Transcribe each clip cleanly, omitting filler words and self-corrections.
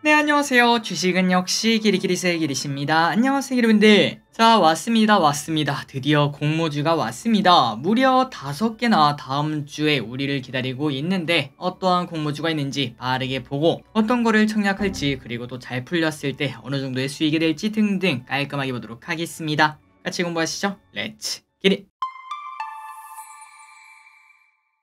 네, 안녕하세요. 주식은 역시 기리기리세 기리십니다. 안녕하세요, 여러분들. 자, 왔습니다. 드디어 공모주가 왔습니다. 무려 5개나 다음 주에 우리를 기다리고 있는데 어떠한 공모주가 있는지 빠르게 보고 어떤 거를 청약할지 그리고 또 잘 풀렸을 때 어느 정도의 수익이 될지 등등 깔끔하게 보도록 하겠습니다. 같이 공부하시죠. 렛츠 기릿!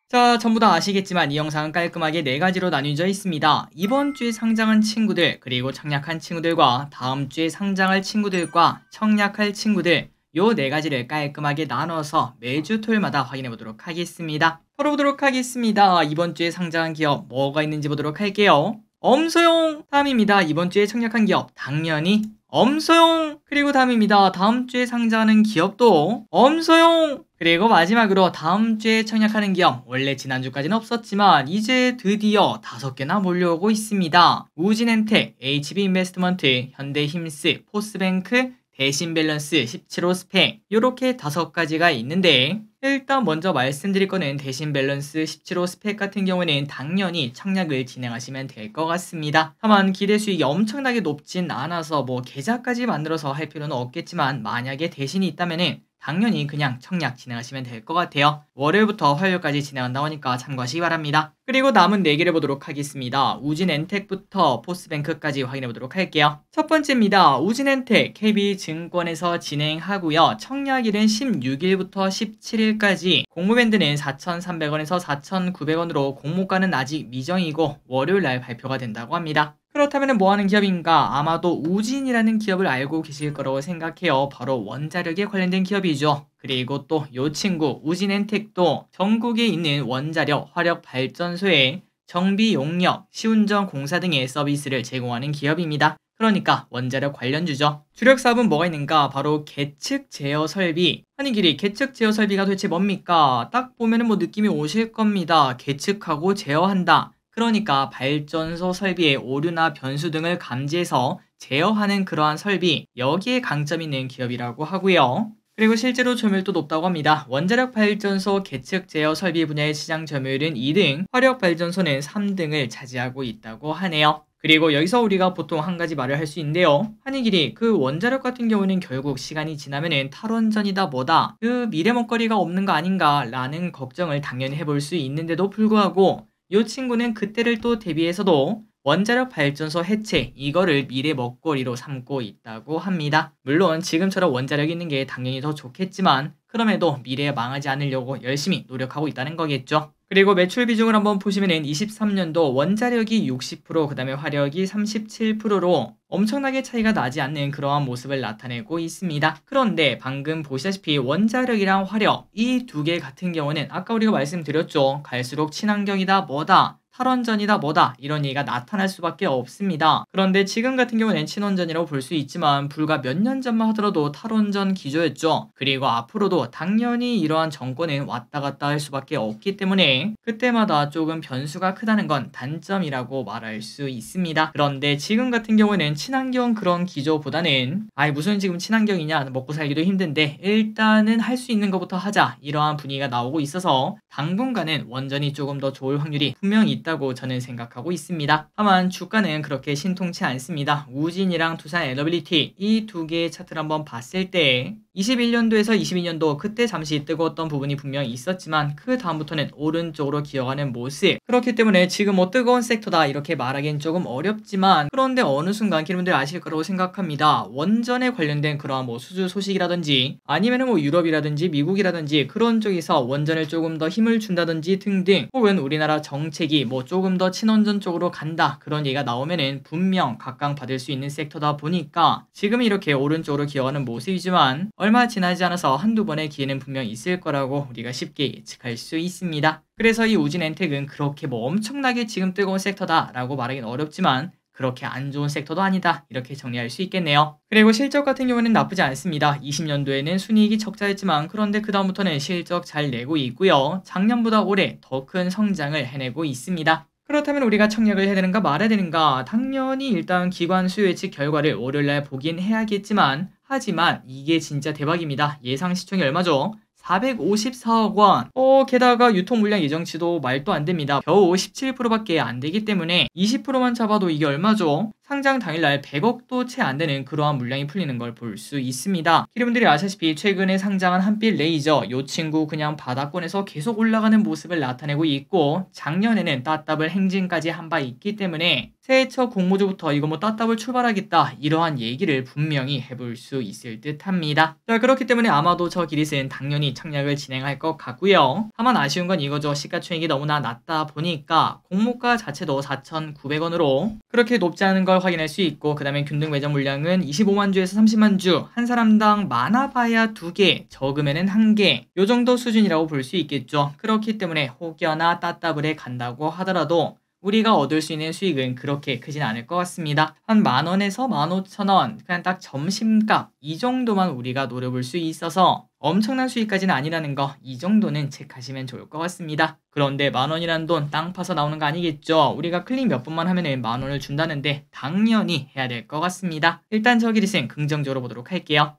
자, 전부 다 아시겠지만 이 영상은 깔끔하게 4가지로 나뉘어져 있습니다. 이번 주에 상장한 친구들, 그리고 청약한 친구들과 다음 주에 상장할 친구들과 청약할 친구들, 요 4가지를 깔끔하게 나눠서 매주 토요일마다 확인해 보도록 하겠습니다. 풀어보도록 하겠습니다. 이번 주에 상장한 기업 뭐가 있는지 보도록 할게요. 엄소용! 다음입니다. 이번 주에 청약한 기업 당연히 엄소용! 그리고 다음입니다. 다음 주에 상장하는 기업도 엄소용! 그리고 마지막으로 다음 주에 청약하는 기업, 원래 지난주까지는 없었지만 이제 드디어 5개나 몰려오고 있습니다. 우진엔텍, HB인베스트먼트, 현대힘스, 포스뱅크, 대신밸런스, 17호 스펙 요렇게 5가지가 있는데 일단 먼저 말씀드릴 거는 대신밸런스 17호 스펙 같은 경우는 당연히 청약을 진행하시면 될 것 같습니다. 다만 기대 수익이 엄청나게 높진 않아서 계좌까지 만들어서 할 필요는 없겠지만 만약에 대신이 있다면은 당연히 그냥 청약 진행하시면 될 것 같아요. 월요일부터 화요일까지 진행한다고 하니까 참고하시기 바랍니다. 그리고 남은 4개를 보도록 하겠습니다. 우진엔텍부터 포스뱅크까지 확인해 보도록 할게요. 첫 번째입니다. 우진엔텍 KB증권에서 진행하고요. 청약일은 16일부터 17일까지, 공모밴드는 4,300원에서 4,900원으로 공모가는 아직 미정이고 월요일날 발표가 된다고 합니다. 그렇다면 뭐하는 기업인가? 아마도 우진이라는 기업을 알고 계실 거라고 생각해요. 바로 원자력에 관련된 기업이죠. 그리고 또 요 친구 우진엔텍도 전국에 있는 원자력, 화력발전소의 정비 용역, 시운전 공사 등의 서비스를 제공하는 기업입니다. 그러니까 원자력 관련주죠. 주력 사업은 뭐가 있는가? 바로 계측 제어 설비. 아니 길이 계측 제어 설비가 도대체 뭡니까? 딱 보면은 느낌이 오실 겁니다. 계측하고 제어한다. 그러니까 발전소 설비의 오류나 변수 등을 감지해서 제어하는 그러한 설비, 여기에 강점이 있는 기업이라고 하고요. 그리고 실제로 점유율도 높다고 합니다. 원자력 발전소 계측 제어 설비 분야의 시장 점유율은 2등, 화력 발전소는 3등을 차지하고 있다고 하네요. 그리고 여기서 우리가 보통 한 가지 말을 할 수 있는데요. 한이길이 그 원자력 같은 경우는 결국 시간이 지나면은 탈원전이다 뭐다, 그 미래 먹거리가 없는 거 아닌가 라는 걱정을 당연히 해볼 수 있는데도 불구하고 이 친구는 그때를 또 대비해서도 원자력 발전소 해체, 이거를 미래 먹거리로 삼고 있다고 합니다. 물론 지금처럼 원자력이 있는 게 당연히 더 좋겠지만 그럼에도 미래에 망하지 않으려고 열심히 노력하고 있다는 거겠죠. 그리고 매출 비중을 한번 보시면은 23년도 원자력이 60%, 그 다음에 화력이 37%로 엄청나게 차이가 나지 않는 그러한 모습을 나타내고 있습니다. 그런데 방금 보시다시피 원자력이랑 화력, 이 2개 같은 경우는 아까 우리가 말씀드렸죠. 갈수록 친환경이다 뭐다, 탈원전이다 뭐다, 이런 얘기가 나타날 수밖에 없습니다. 그런데 지금 같은 경우는 친원전이라고 볼 수 있지만 불과 몇 년 전만 하더라도 탈원전 기조였죠. 그리고 앞으로도 당연히 이러한 정권은 왔다 갔다 할 수밖에 없기 때문에 그때마다 조금 변수가 크다는 건 단점이라고 말할 수 있습니다. 그런데 지금 같은 경우는 친환경 그런 기조보다는 무슨 지금 친환경이냐, 먹고 살기도 힘든데 일단은 할 수 있는 것부터 하자, 이러한 분위기가 나오고 있어서 당분간은 원전이 조금 더 좋을 확률이 분명히 있다고 저는 생각하고 있습니다. 다만 주가는 그렇게 신통치 않습니다. 우진이랑 두산 에너빌리티, 이 2개의 차트를 한번 봤을 때 21년도에서 22년도 그때 잠시 뜨거웠던 부분이 분명히 있었지만 그 다음부터는 오른쪽으로 기어가는 모습. 그렇기 때문에 지금 뜨거운 섹터다 이렇게 말하기엔 조금 어렵지만, 그런데 어느 순간 여러분들 아실 거라고 생각합니다. 원전에 관련된 그러한 수주 소식이라든지 아니면은 유럽이라든지 미국이라든지 그런 쪽에서 원전을 조금 더 힘을 준다든지 등등, 혹은 우리나라 정책이 조금 더 친원전 쪽으로 간다, 그런 얘기가 나오면은 분명 각광받을 수 있는 섹터다 보니까 지금 이렇게 오른쪽으로 기어가는 모습이지만 얼마 지나지 않아서 한두 번의 기회는 분명 있을 거라고 우리가 쉽게 예측할 수 있습니다. 그래서 이 우진엔텍은 그렇게 엄청나게 지금 뜨거운 섹터다 라고 말하기는 어렵지만 그렇게 안 좋은 섹터도 아니다, 이렇게 정리할 수 있겠네요. 그리고 실적 같은 경우는 나쁘지 않습니다. 20년도에는 순이익이 적자였지만 그런데 그 다음부터는 실적 잘 내고 있고요. 작년보다 올해 더 큰 성장을 해내고 있습니다. 그렇다면 우리가 청약을 해야 되는가 말아야 되는가? 당연히 일단 기관 수요 예측 결과를 월요일날 보긴 해야겠지만, 하지만 이게 진짜 대박입니다. 예상 시총이 얼마죠? 454억 원. 게다가 유통 물량 예정치도 말도 안 됩니다. 겨우 17%밖에 안 되기 때문에 20%만 잡아도 이게 얼마죠? 상장 당일날 100억도 채 안 되는 그러한 물량이 풀리는 걸 볼 수 있습니다. 여러분들이 아시다시피 최근에 상장한 한빛 레이저 이 친구 그냥 바닥권에서 계속 올라가는 모습을 나타내고 있고 작년에는 따따블 행진까지 한 바 있기 때문에 새해 첫 공모주부터 이거 뭐 따따블 출발하겠다 이러한 얘기를 분명히 해볼 수 있을 듯 합니다. 자, 그렇기 때문에 아마도 저 기릿은 당연히 청약을 진행할 것 같고요. 다만 아쉬운 건 이거죠. 시가총액이 너무나 낮다 보니까 공모가 자체도 4,900원으로 그렇게 높지 않은 걸 확인할 수 있고, 그 다음에 균등 매점 물량은 25만 주에서 30만 주, 한 사람당 많아봐야 2개, 적으면은 1개 요 정도 수준이라고 볼 수 있겠죠. 그렇기 때문에 혹여나 따따블에 간다고 하더라도 우리가 얻을 수 있는 수익은 그렇게 크진 않을 것 같습니다. 한 만원에서 15,000원, 그냥 딱 점심값 이 정도만 우리가 노려볼 수 있어서 엄청난 수익까지는 아니라는 거, 이 정도는 체크하시면 좋을 것 같습니다. 그런데 만원이란 돈 땅 파서 나오는 거 아니겠죠? 우리가 클릭 몇 번만 하면은 만원을 준다는데 당연히 해야 될 것 같습니다. 일단 저 기릿은 긍정적으로 보도록 할게요.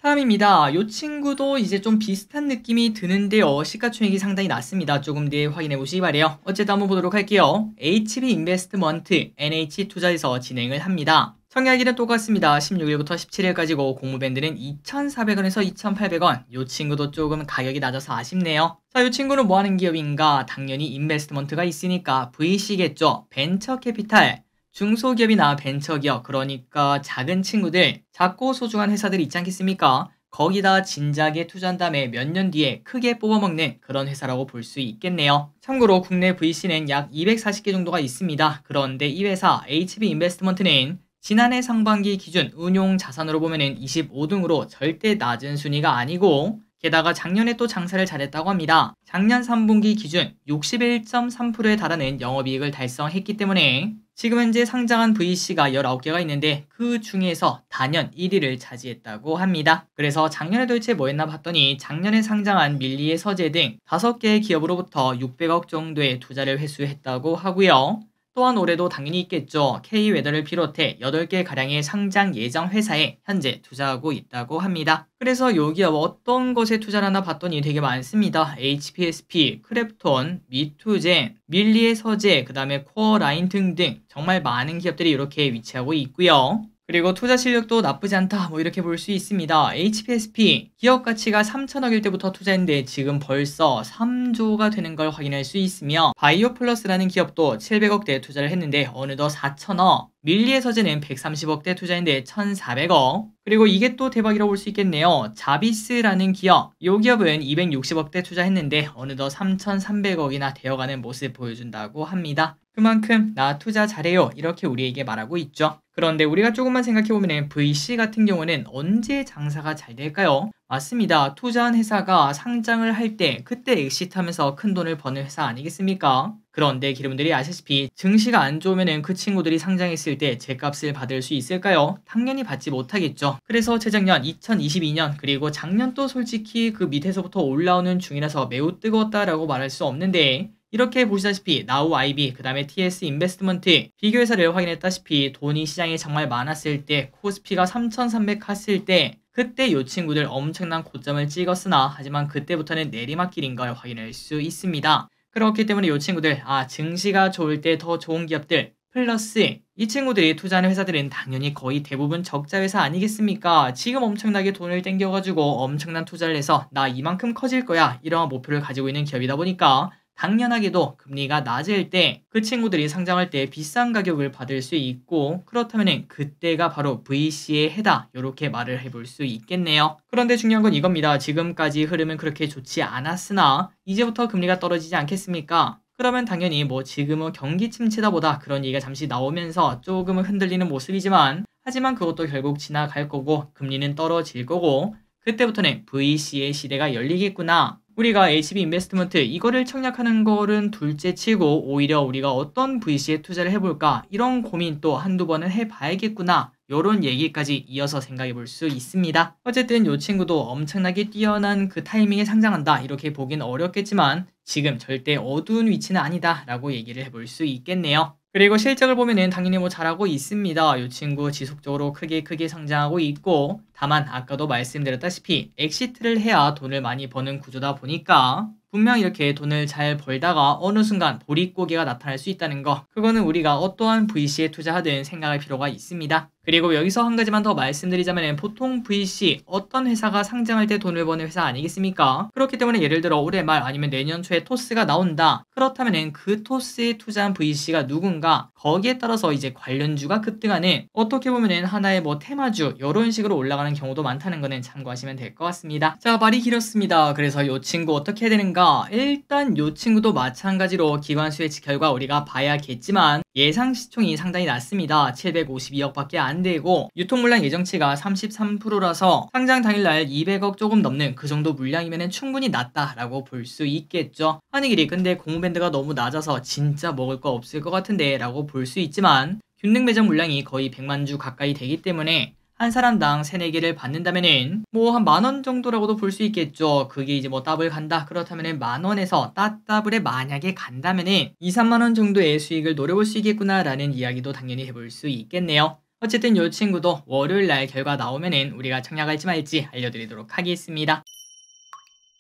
다음입니다. 이 친구도 이제 좀 비슷한 느낌이 드는데요. 시가총액이 상당히 낮습니다. 조금 뒤에 확인해 보시기 바래요. 어쨌든 한번 보도록 할게요. HB 인베스트먼트 NH투자에서 진행을 합니다. 청약일은 똑같습니다. 16일부터 17일까지고 공모밴드는 2,400원에서 2,800원. 이 친구도 조금 가격이 낮아서 아쉽네요. 자, 이 친구는 뭐 하는 기업인가? 당연히 인베스트먼트가 있으니까 VC겠죠. 벤처 캐피탈. 중소기업이나 벤처기업, 그러니까 작은 친구들, 작고 소중한 회사들 있지 않겠습니까? 거기다 진작에 투자한 다음에 몇 년 뒤에 크게 뽑아먹는 그런 회사라고 볼 수 있겠네요. 참고로 국내 VC는 약 240개 정도가 있습니다. 그런데 이 회사 HB 인베스트먼트는 지난해 상반기 기준 운용 자산으로 보면은 25등으로 절대 낮은 순위가 아니고, 게다가 작년에 또 장사를 잘했다고 합니다. 작년 3분기 기준 61.3%에 달하는 영업이익을 달성했기 때문에 지금 현재 상장한 VC가 19개가 있는데 그 중에서 단연 1위를 차지했다고 합니다. 그래서 작년에 도대체 뭐 했나 봤더니 작년에 상장한 밀리의 서재 등 5개의 기업으로부터 600억 정도의 투자를 회수했다고 하고요. 또한 올해도 당연히 있겠죠. K웨더를 비롯해 8개 가량의 상장 예정 회사에 현재 투자하고 있다고 합니다. 그래서 요 기업 어떤 것에 투자를 하나 봤더니 되게 많습니다. HPSP, 크랩톤, 미투젠, 밀리의 서재, 그 다음에 코어라인 등등 정말 많은 기업들이 이렇게 위치하고 있고요. 그리고 투자 실력도 나쁘지 않다 뭐 이렇게 볼 수 있습니다. HPSP 기업 가치가 3천억일 때부터 투자했는데 지금 벌써 3조가 되는 걸 확인할 수 있으며, 바이오플러스라는 기업도 700억대 투자를 했는데 어느덧 4천억, 밀리의 서재는 130억대 투자했는데 1,400억, 그리고 이게 또 대박이라고 볼 수 있겠네요. 자비스라는 기업, 이 기업은 260억대 투자했는데 어느덧 3,300억이나 되어가는 모습 보여준다고 합니다. 그만큼 나 투자 잘해요 이렇게 우리에게 말하고 있죠. 그런데 우리가 조금만 생각해보면 VC 같은 경우는 언제 장사가 잘 될까요? 맞습니다. 투자한 회사가 상장을 할 때 그때 엑시트하면서 큰 돈을 버는 회사 아니겠습니까? 그런데 여러분들이 아시다시피 증시가 안 좋으면 그 친구들이 상장했을 때 제값을 받을 수 있을까요? 당연히 받지 못하겠죠. 그래서 재작년 2022년 그리고 작년도 솔직히 그 밑에서부터 올라오는 중이라서 매우 뜨거웠다라고 말할 수 없는데, 이렇게 보시다시피 나우 아이비, 그 다음에 TS 인베스트먼트 비교회사를 확인했다시피 돈이 시장에 정말 많았을 때, 코스피가 3,300 갔을 때 그때 이 친구들 엄청난 고점을 찍었으나 하지만 그때부터는 내리막길인 걸 확인할 수 있습니다. 그렇기 때문에 이 친구들, 증시가 좋을 때 더 좋은 기업들 플러스 이 친구들이 투자하는 회사들은 당연히 거의 대부분 적자 회사 아니겠습니까? 지금 엄청나게 돈을 땡겨가지고 엄청난 투자를 해서 나 이만큼 커질 거야 이러한 목표를 가지고 있는 기업이다 보니까 당연하게도 금리가 낮을 때 그 친구들이 상장할 때 비싼 가격을 받을 수 있고, 그렇다면 그때가 바로 VC의 해다 이렇게 말을 해볼 수 있겠네요. 그런데 중요한 건 이겁니다. 지금까지 흐름은 그렇게 좋지 않았으나 이제부터 금리가 떨어지지 않겠습니까? 그러면 당연히 뭐 지금은 경기 침체다 보다 그런 얘기가 잠시 나오면서 조금은 흔들리는 모습이지만, 하지만 그것도 결국 지나갈 거고 금리는 떨어질 거고 그때부터는 VC의 시대가 열리겠구나. 우리가 HB 인베스트먼트 이거를 청약하는 거는 둘째 치고 오히려 우리가 어떤 VC에 투자를 해볼까 이런 고민 또 한두 번은 해봐야겠구나 요런 얘기까지 이어서 생각해 볼 수 있습니다. 어쨌든 이 친구도 엄청나게 뛰어난 그 타이밍에 상장한다 이렇게 보긴 어렵겠지만 지금 절대 어두운 위치는 아니다 라고 얘기를 해볼 수 있겠네요. 그리고 실적을 보면은 당연히 뭐 잘하고 있습니다. 이 친구 지속적으로 크게 성장하고 있고, 다만 아까도 말씀드렸다시피 엑시트를 해야 돈을 많이 버는 구조다 보니까 분명 이렇게 돈을 잘 벌다가 어느 순간 보릿고개가 나타날 수 있다는 거, 그거는 우리가 어떠한 VC에 투자하든 생각할 필요가 있습니다. 그리고 여기서 한 가지만 더 말씀드리자면 보통 VC, 어떤 회사가 상장할 때 돈을 버는 회사 아니겠습니까? 그렇기 때문에 예를 들어 올해 말 아니면 내년 초에 토스가 나온다. 그렇다면 그 토스에 투자한 VC가 누군가, 거기에 따라서 이제 관련주가 급등하는, 어떻게 보면 하나의 뭐 테마주 이런 식으로 올라가는 경우도 많다는 거는 참고하시면 될 것 같습니다. 자, 말이 길었습니다. 그래서 이 친구 어떻게 해야 되는가? 일단 이 친구도 마찬가지로 기관 수혜치 결과 우리가 봐야겠지만 예상 시총이 상당히 낮습니다. 752억밖에 안 되고 유통 물량 예정치가 33%라서 상장 당일날 200억 조금 넘는 그 정도 물량이면 충분히 낮다라고 볼 수 있겠죠. 아니 길이 근데 공모밴드가 너무 낮아서 진짜 먹을 거 없을 것 같은데 라고 볼 수 있지만 균등 매장 물량이 거의 100만 주 가까이 되기 때문에 한 사람당 3, 4개를 받는다면은 뭐 한 만원 정도라고도 볼 수 있겠죠. 그게 이제 뭐 더블 간다 그렇다면은 만원에서 따더블에 만약에 간다면은 2, 3만원 정도의 수익을 노려볼 수 있겠구나 라는 이야기도 당연히 해볼 수 있겠네요. 어쨌든 이 친구도 월요일날 결과 나오면은 우리가 청약할지 말지 알려드리도록 하겠습니다.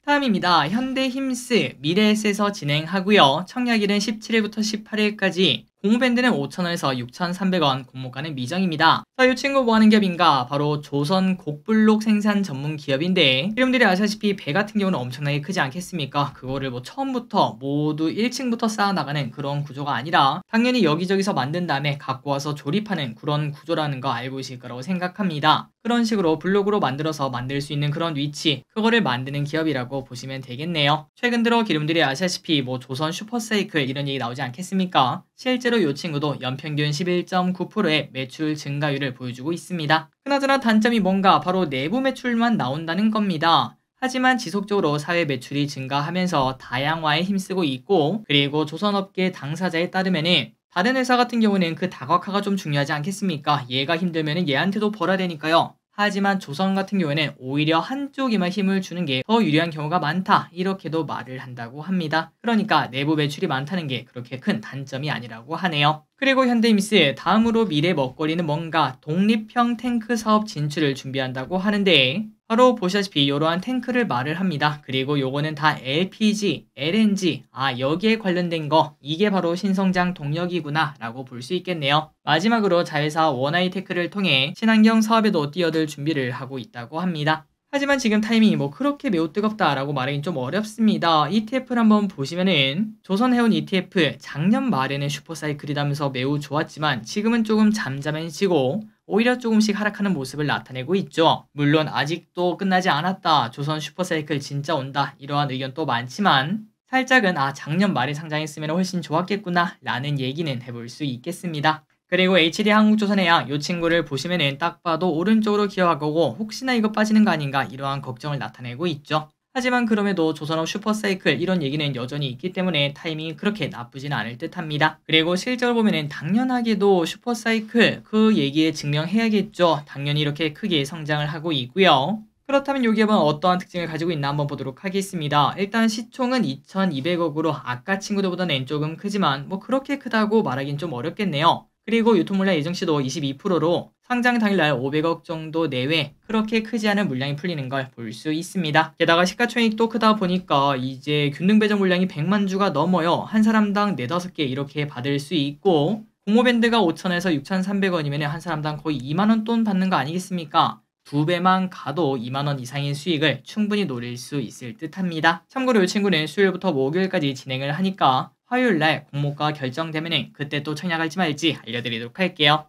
다음입니다. 현대힘스 미래에셋에서 진행하고요. 청약일은 17일부터 18일까지, 공모밴드는 5,000원에서 6,300원, 공모가는 미정입니다. 자, 이 친구 뭐 하는 기업인가? 바로 조선 곡블록 생산 전문 기업인데, 여러분들이 아시다시피 배 같은 경우는 엄청나게 크지 않겠습니까? 그거를 뭐 처음부터 모두 1층부터 쌓아나가는 그런 구조가 아니라 당연히 여기저기서 만든 다음에 갖고 와서 조립하는 그런 구조라는 거 알고 계실 거라고 생각합니다. 그런 식으로 블록으로 만들어서 만들 수 있는 그런 위치, 그거를 만드는 기업이라고 보시면 되겠네요. 최근 들어 여러분들이 아시다시피 뭐 조선 슈퍼사이클 이런 얘기 나오지 않겠습니까? 실제로 이 친구도 연평균 11.9%의 매출 증가율을 보여주고 있습니다. 그나저나 단점이 뭔가? 바로 내부 매출만 나온다는 겁니다. 하지만 지속적으로 사회 매출이 증가하면서 다양화에 힘쓰고 있고, 그리고 조선업계 당사자에 따르면은 다른 회사 같은 경우는 그 다각화가 좀 중요하지 않겠습니까? 얘가 힘들면은 얘한테도 벌어야 되니까요. 하지만 조선 같은 경우에는 오히려 한쪽에만 힘을 주는 게 더 유리한 경우가 많다, 이렇게도 말을 한다고 합니다. 그러니까 내부 매출이 많다는 게 그렇게 큰 단점이 아니라고 하네요. 그리고 현대힘스 다음으로 미래 먹거리는 뭔가? 독립형 탱크 사업 진출을 준비한다고 하는데, 바로 보시다시피 이러한 탱크를 말을 합니다. 그리고 요거는 다 LPG, LNG, 여기에 관련된 거, 이게 바로 신성장 동력이구나 라고 볼 수 있겠네요. 마지막으로 자회사 원아이테크를 통해 친환경 사업에도 뛰어들 준비를 하고 있다고 합니다. 하지만 지금 타이밍이 뭐 그렇게 매우 뜨겁다라고 말하긴 좀 어렵습니다. ETF를 한번 보시면은 조선해운 ETF 작년 말에는 슈퍼사이클이라면서 매우 좋았지만 지금은 조금 잠잠해지고 오히려 조금씩 하락하는 모습을 나타내고 있죠. 물론 아직도 끝나지 않았다, 조선 슈퍼사이클 진짜 온다, 이러한 의견도 많지만 살짝은 작년 말에 상장했으면 훨씬 좋았겠구나 라는 얘기는 해볼 수 있겠습니다. 그리고 HD 한국조선해양 이 친구를 보시면은 딱 봐도 오른쪽으로 기어가고 혹시나 이거 빠지는 거 아닌가 이러한 걱정을 나타내고 있죠. 하지만 그럼에도 조선업 슈퍼사이클 이런 얘기는 여전히 있기 때문에 타이밍이 그렇게 나쁘진 않을 듯 합니다. 그리고 실적을 보면은 당연하게도 슈퍼사이클 그 얘기에 증명해야겠죠. 당연히 이렇게 크게 성장을 하고 있고요. 그렇다면 이 기업은 어떠한 특징을 가지고 있나 한번 보도록 하겠습니다. 일단 시총은 2,200억으로 아까 친구들보다는 조금 크지만 뭐 그렇게 크다고 말하긴 좀 어렵겠네요. 그리고 유통물량 예정치도 22%로 상장 당일날 500억 정도 내외, 그렇게 크지 않은 물량이 풀리는 걸 볼 수 있습니다. 게다가 시가총액도 크다 보니까 이제 균등 배정 물량이 100만 주가 넘어요. 한 사람당 4, 5개 이렇게 받을 수 있고, 공모밴드가 5,000에서 6,300원이면 한 사람당 거의 2만원 돈 받는 거 아니겠습니까? 2배만 가도 2만원 이상의 수익을 충분히 노릴 수 있을 듯 합니다. 참고로 이 친구는 수요일부터 목요일까지 진행을 하니까 화요일날 공모가 결정되면 그때 또 청약할지 말지 알려드리도록 할게요.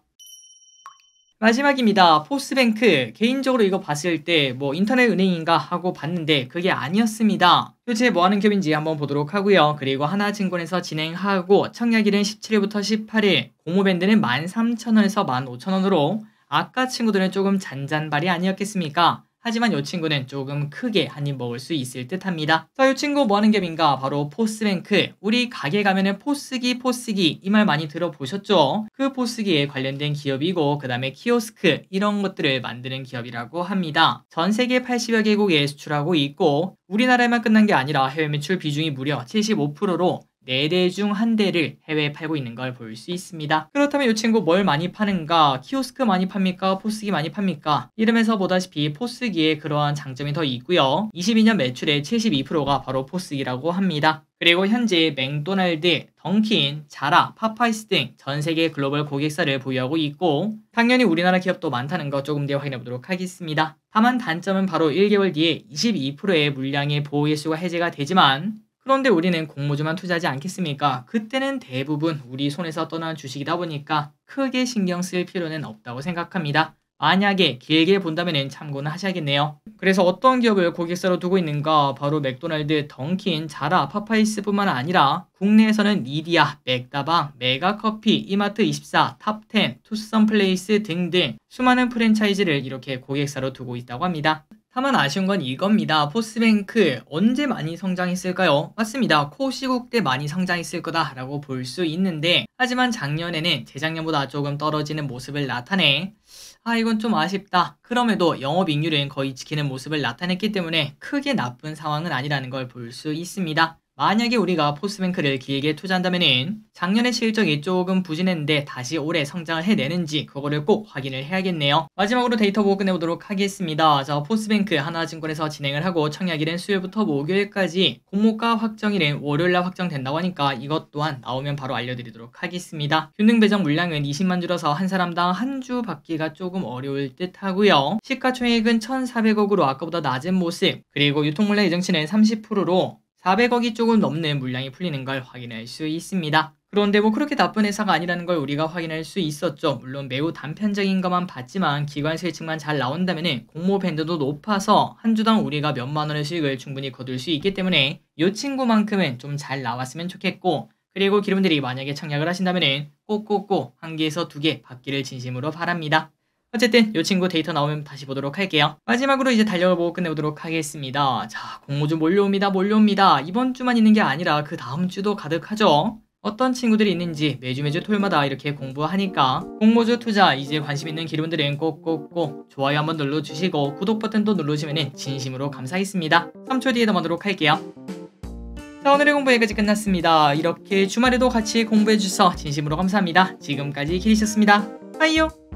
마지막입니다. 포스뱅크. 개인적으로 이거 봤을 때 뭐 인터넷 은행인가 하고 봤는데 그게 아니었습니다. 도대체 뭐 하는 기업인지 한번 보도록 하고요. 그리고 하나증권에서 진행하고 청약일은 17일부터 18일, 공모밴드는 13,000원에서 15,000원으로 아까 친구들은 조금 잔잔발이 아니었겠습니까? 하지만 이 친구는 조금 크게 한입 먹을 수 있을 듯 합니다. 자, 이 친구 뭐 하는 기업인가? 바로 포스뱅크. 우리 가게 가면은 포스기 이 말 많이 들어보셨죠? 그 포스기에 관련된 기업이고, 그 다음에 키오스크 이런 것들을 만드는 기업이라고 합니다. 전 세계 80여 개국에 수출하고 있고, 우리나라에만 끝난 게 아니라 해외 매출 비중이 무려 75%로 4대 중 1대를 해외에 팔고 있는 걸 볼 수 있습니다. 그렇다면 이 친구 뭘 많이 파는가? 키오스크 많이 팝니까? 포스기 많이 팝니까? 이름에서 보다시피 포스기에 그러한 장점이 더 있고요. 22년 매출의 72%가 바로 포스기라고 합니다. 그리고 현재 맥도날드, 던킨, 자라, 파파이스 등 전 세계 글로벌 고객사를 보유하고 있고 당연히 우리나라 기업도 많다는 거 조금 더 확인해 보도록 하겠습니다. 다만 단점은 바로 1개월 뒤에 22%의 물량의 보호 예수가 해제가 되지만 그런데 우리는 공모주만 투자하지 않겠습니까? 그때는 대부분 우리 손에서 떠나는 주식이다 보니까 크게 신경 쓸 필요는 없다고 생각합니다. 만약에 길게 본다면 참고는 하셔야겠네요. 그래서 어떤 기업을 고객사로 두고 있는가? 바로 맥도날드, 던킨, 자라, 파파이스뿐만 아니라 국내에서는 리디아, 맥다방, 메가커피, 이마트24, 탑10, 투썸플레이스 등등 수많은 프랜차이즈를 이렇게 고객사로 두고 있다고 합니다. 다만 아쉬운 건 이겁니다. 포스뱅크 언제 많이 성장했을까요? 맞습니다. 코 시국 때 많이 성장했을 거다라고 볼 수 있는데 하지만 작년에는 재작년보다 조금 떨어지는 모습을 나타내 이건 좀 아쉽다. 그럼에도 영업이익률은 거의 지키는 모습을 나타냈기 때문에 크게 나쁜 상황은 아니라는 걸 볼 수 있습니다. 만약에 우리가 포스뱅크를 길게 투자한다면 작년의 실적이 조금 부진했는데 다시 올해 성장을 해내는지 그거를 꼭 확인을 해야겠네요. 마지막으로 데이터 보고 끝내보도록 하겠습니다. 자, 포스뱅크 하나증권에서 진행을 하고 청약일은 수요일부터 목요일까지 공모가 확정일은 월요일날 확정된다고 하니까 이것 또한 나오면 바로 알려드리도록 하겠습니다. 균등 배정 물량은 20만 주라서 한 사람당 한 주 받기가 조금 어려울 듯 하고요. 시가총액은 1,400억으로 아까보다 낮은 모습, 그리고 유통물량 예정치는 30%로 400억이 조금 넘는 물량이 풀리는 걸 확인할 수 있습니다. 그런데 그렇게 나쁜 회사가 아니라는 걸 우리가 확인할 수 있었죠. 물론 매우 단편적인 것만 봤지만 기관 실측만 잘 나온다면 공모 밴드도 높아서 한 주당 우리가 몇만 원의 수익을 충분히 거둘 수 있기 때문에 이 친구만큼은 좀 잘 나왔으면 좋겠고 그리고 기름들이 만약에 청약을 하신다면 꼭꼭꼭 1개에서 2개 받기를 진심으로 바랍니다. 어쨌든 이 친구 데이터 나오면 다시 보도록 할게요. 마지막으로 이제 달력을 보고 끝내보도록 하겠습니다. 자, 공모주 몰려옵니다. 이번 주만 있는 게 아니라 그 다음 주도 가득하죠. 어떤 친구들이 있는지 매주 토요일마다 이렇게 공부하니까 공모주 투자 이제 관심 있는 기름들은 꼭꼭꼭 좋아요 한번 눌러주시고 구독 버튼도 눌러주시면 진심으로 감사하겠습니다. 3초 뒤에 넘어가도록 할게요. 자, 오늘의 공부 여기까지 끝났습니다. 이렇게 주말에도 같이 공부해주셔서 진심으로 감사합니다. 지금까지 길이셨습니다. 빠이요.